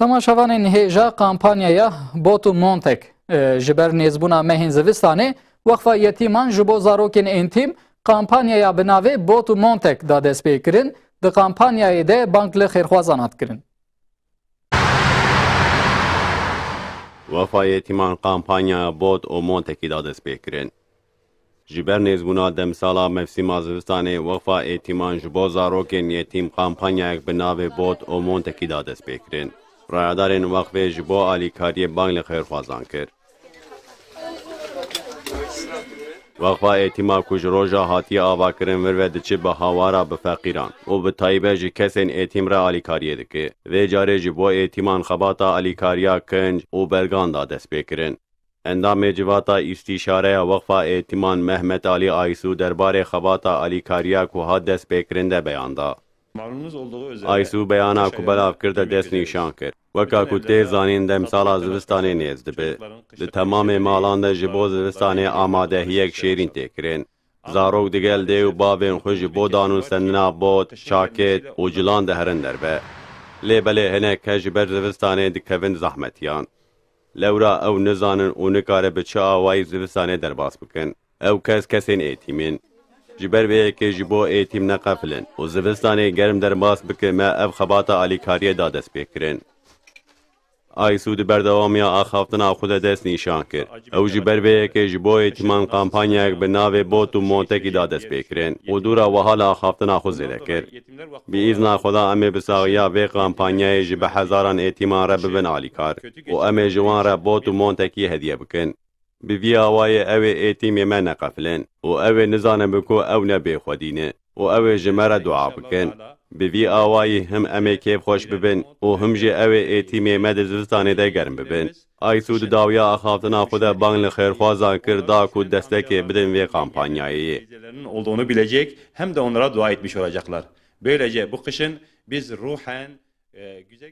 Temaşevanên hêja kampanyaya Bot û Montek ji ber nêzbûna mehên zivistanê Weqfa Yetîman ji bo zarokên êntîm kampanyaya bi navê Bot û Montek da destpêkirin. Di kampanyayê de bank li xêrxwazan hat kirin. Weqfa Yetîman kampanyaya Bot û Montekî da destpêkirin. Ji ber nêzbûna demsala mevsîma zivistanê Weqfa Yetîman ji bo zarokên yetîm kampanyayek bi navê Bot û Montekî da destpêkirin. Rayadarên Weqfê ji bo alîkariyê bang li xêrxwazan kir. Weqfa Yetîman ku ji roja hatiye avakirin vir ve diçe bi hawara bi feqîran û bi taybet ji kesên êtîm re alîkariyê dike. Vê carê ji bo êtîman xebata alîkariya kinc û bergan da destpêkirin. Endamê civata îstîşareya Weqfa Yetîman Mehmet Ali Aysû derbarê xebata alîkariya ku hat destpêkirin de beyan da. Aysû beyana ku belav kir de dest nîşan kir. Weka ku tê zanîn demsala zivistanê nêz dibe. Di temamê malan de ji bo zivistanê amadehiyek şêrîn tê kirin. Zarok digel dê û bavên xwe ji bo danûsendina bot, çakêt û cilan de herin derve. Lê belê hinek kes ji ber zivistanê dikevin zehmetiyan. Lewra ew nizanin û nikare bi çi awayî zivistanê derbas bikin. Ew kes kesên êtîmîn. Ji ber vê yekê ji bo êtîm neqefilin û zivistanê germ derbas bike me ev xebata alîkariyê da destpêkirin. Aysû di berdewamiya axaftina xwe de dest nîşan kir. Ew ji ber vê yekê ji bo êtîman kampanyayek bi navê Bot û Montekî da destpêkirin û dûra wiha axaftina xwe zêde kir. Bi îzna Xweda em ê bi saxiya vê kampanyayê ji bi hezaran êtîman re bibin alîkar û em ê ji wan re Bot û Montekî hediye bikin. Bi vî awayê ew ê êtîmê me neqefilin û ew ê nizanin bi ku ew ne bêxwedî û ew ê ji me re dua bikin. Bi vî awayî him em ê kêfxweş bibin û him jî ew ê êtîmê me di zivistanê de germ bibin. Aysû di dawiya axaftina xwe de bang li xêrxwazan kir da ku destekê bidin vê kampanyayê. Olduğunu bilecek hem de onlara dua etmiş olacaklar. Böylece bu kışın biz ruhen güzel